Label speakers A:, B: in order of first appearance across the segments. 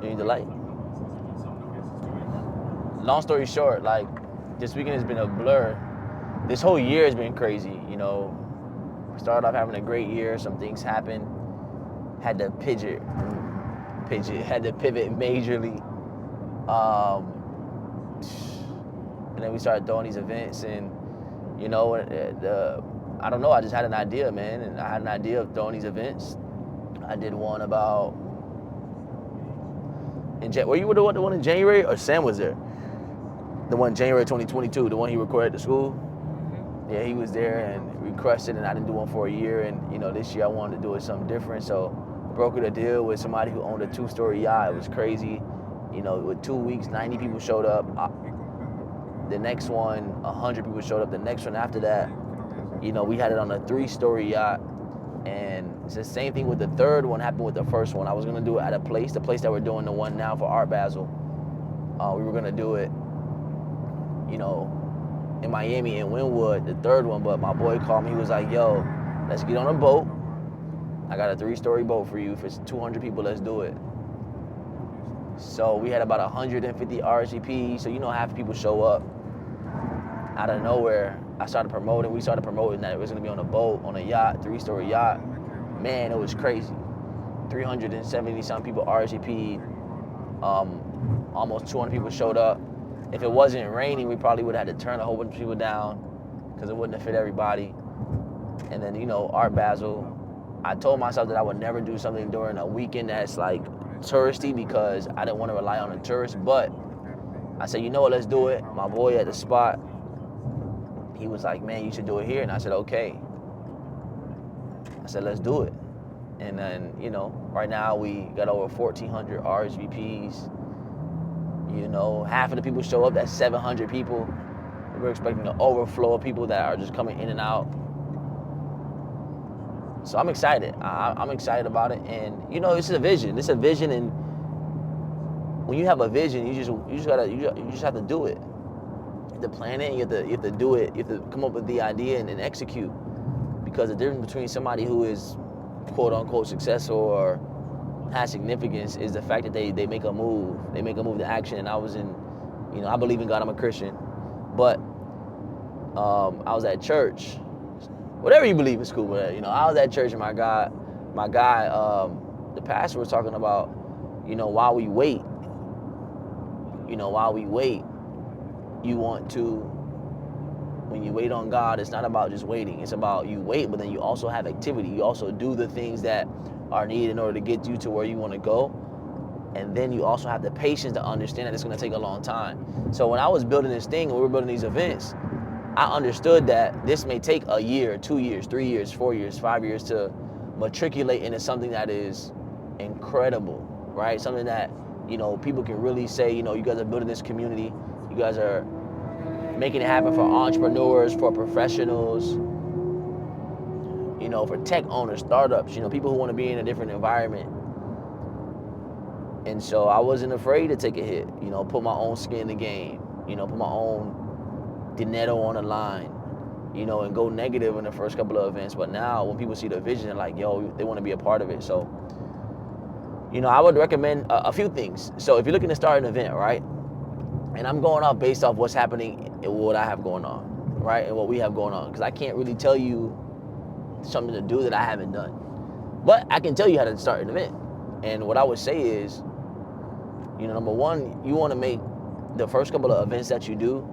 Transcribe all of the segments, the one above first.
A: You need the light. Long story short, like, this weekend has been a blur. This whole year has been crazy. You know, started off having a great year. Some things happened. Had to had to pivot majorly. And then we started throwing these events, and you know, I don't know. I just had an idea, man, and I had an idea of throwing these events. I did one about were you the one in January, or Sam was there? The one January 2022, the one he recorded at the school. Yeah, he was there, and we crushed it. And I didn't do one for a year, and you know, this year I wanted to do it something different. So brokered a deal with somebody who owned a 2-story yacht. It was crazy. You know, with 2 weeks, 90 people showed up. The next one, 100 people showed up. The next one after that, you know, we had it on a 3-story yacht. And it's the same thing with the third one happened with the first one. I was gonna do it at the place that we're doing the one now for Art Basel. We were gonna do it, you know, in Miami in Wynwood, the third one, but my boy called me. He was like, yo, let's get on a boat. I got a 3-story boat for you. If it's 200 people, let's do it. So we had about 150 RSVPs. So you know, half the people show up. Out of nowhere, we started promoting that it was gonna be on a boat, on a yacht, 3-story yacht. Man, it was crazy. 370 some people RSVP'd. Almost 200 people showed up. If it wasn't raining, we probably would have had to turn a whole bunch of people down because it wouldn't have fit everybody. And then, you know, Art Basel, I told myself that I would never do something during a weekend that's like touristy because I didn't want to rely on the tourists. But I said, you know what, let's do it. My boy at the spot, he was like, man, you should do it here. And I said, okay. I said, let's do it. And then, you know, right now we got over 1,400 RSVPs. You know, half of the people show up, that's 700 people. We're expecting an overflow of people that are just coming in and out. So I'm excited. I'm excited about it. And, you know, it's a vision. It's a vision, and when you have a vision, you just have to do it. You have to plan it, you have to do it, you have to come up with the idea and execute. Because the difference between somebody who is quote unquote successful or has significance is the fact that they make a move. They make a move to action. And I was in, you know, I believe in God, I'm a Christian. But I was at church. Whatever you believe is cool, but you know, I was at church and my guy, the pastor was talking about, you know, while we wait, you want to, when you wait on God, it's not about just waiting. It's about you wait, but then you also have activity. You also do the things that are needed in order to get you to where you want to go. And then you also have the patience to understand that it's going to take a long time. So when I was building this thing and we were building these events, I understood that this may take a year, 2 years, 3 years, 4 years, 5 years to matriculate into something that is incredible, right? Something that, you know, people can really say, you know, you guys are building this community. You guys are making it happen for entrepreneurs, for professionals, you know, for tech owners, startups, you know, people who want to be in a different environment. And so I wasn't afraid to take a hit, you know, put my own skin in the game, you know, put my own dinero on the line, you know, and go negative in the first couple of events. But now when people see the vision, they're like, yo, they want to be a part of it. So, you know, I would recommend a few things. So if you're looking to start an event, right, and I'm going off based off what's happening and what I have going on, right, and what we have going on, because I can't really tell you something to do that I haven't done. But I can tell you how to start an event. And what I would say is, you know, number one, you want to make the first couple of events that you do,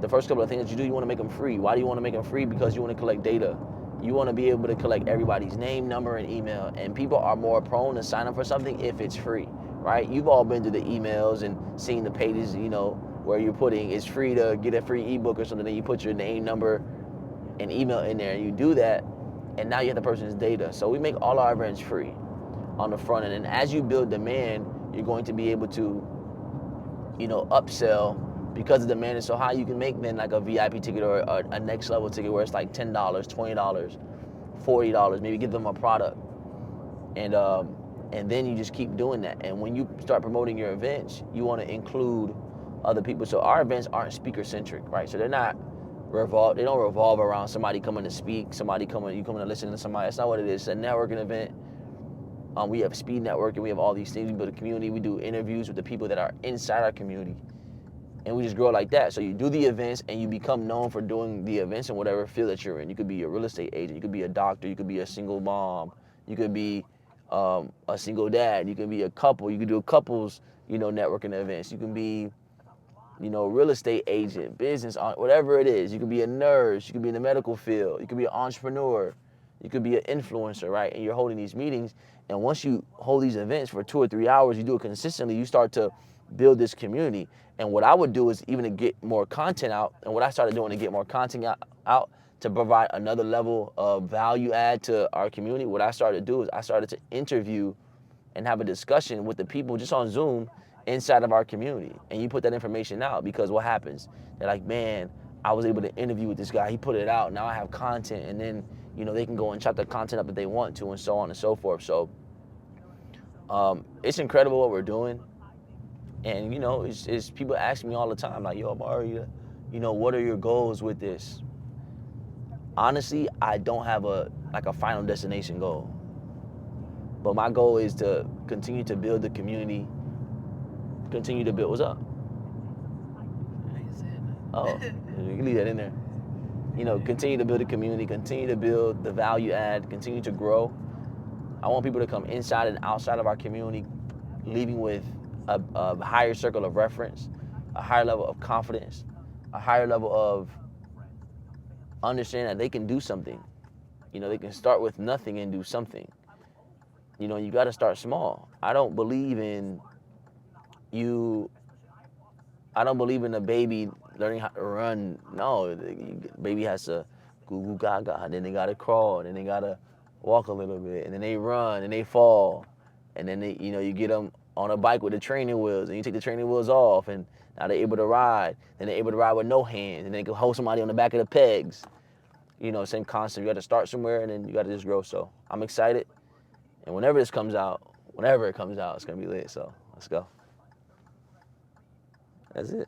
A: the first couple of things that you do, you want to make them free. Why do you want to make them free? Because you want to collect data. You want to be able to collect everybody's name, number, and email. And people are more prone to sign up for something if it's free, right? You've all been to the emails and seen the pages, you know, where you're putting it's free to get a free ebook or something. Then you put your name, number, and email in there. And you do that, and now you have the person's data. So we make all our events free on the front end. And as you build demand, you're going to be able to, you know, upsell. Because the demand is so high, you can make then like a VIP ticket or a next level ticket where it's like $10, $20, $40, maybe give them a product. And then you just keep doing that. And when you start promoting your events, you want to include other people. So our events aren't speaker centric, right? So they don't revolve around somebody coming to speak, you coming to listen to somebody. That's not what it is. It's a networking event. We have speed networking. We have all these things. We build a community. We do interviews with the people that are inside our community. And we just grow like that. So you do the events and you become known for doing the events in whatever field that you're in. You could be a real estate agent. You could be a doctor. You could be a single mom. You could be a single dad. You could be a couple. You could do couples, networking events. You can be, real estate agent, business, whatever it is. You could be a nurse. You could be in the medical field. You could be an entrepreneur. You could be an influencer, right? And you're holding these meetings. And once you hold these events for 2 or 3 hours, you do it consistently, you start to build this community. And what I would do is even to get more content out, and what I started doing to get more content out to provide another level of value add to our community, what I started to do is I started to interview and have a discussion with the people just on Zoom inside of our community. And you put that information out because what happens? They're like, man, I was able to interview with this guy. He put it out. Now I have content. And then, they can go and chop the content up if they want to and so on and so forth. So it's incredible what we're doing. And, it's people ask me all the time, like, yo, Amari, what are your goals with this? Honestly, I don't have a final destination goal. But my goal is to continue to build the community, continue to build. What's up? Oh, you can leave that in there. Continue to build a community, continue to build the value add, continue to grow. I want people to come inside and outside of our community, leaving with a higher circle of reference, a higher level of confidence, a higher level of understanding that they can do something. They can start with nothing and do something. You got to start small. I don't believe in a baby learning how to run. No, the baby has to goo goo gaga, and then they gotta crawl, and then they gotta walk a little bit, and then they run, and they fall, and then you get them on a bike with the training wheels, and you take the training wheels off, and now they're able to ride. Then they're able to ride with no hands, and they can hold somebody on the back of the pegs. Same concept. You got to start somewhere, and then you got to just grow. So I'm excited, and whenever it comes out, it's gonna be lit. So let's go. That's it.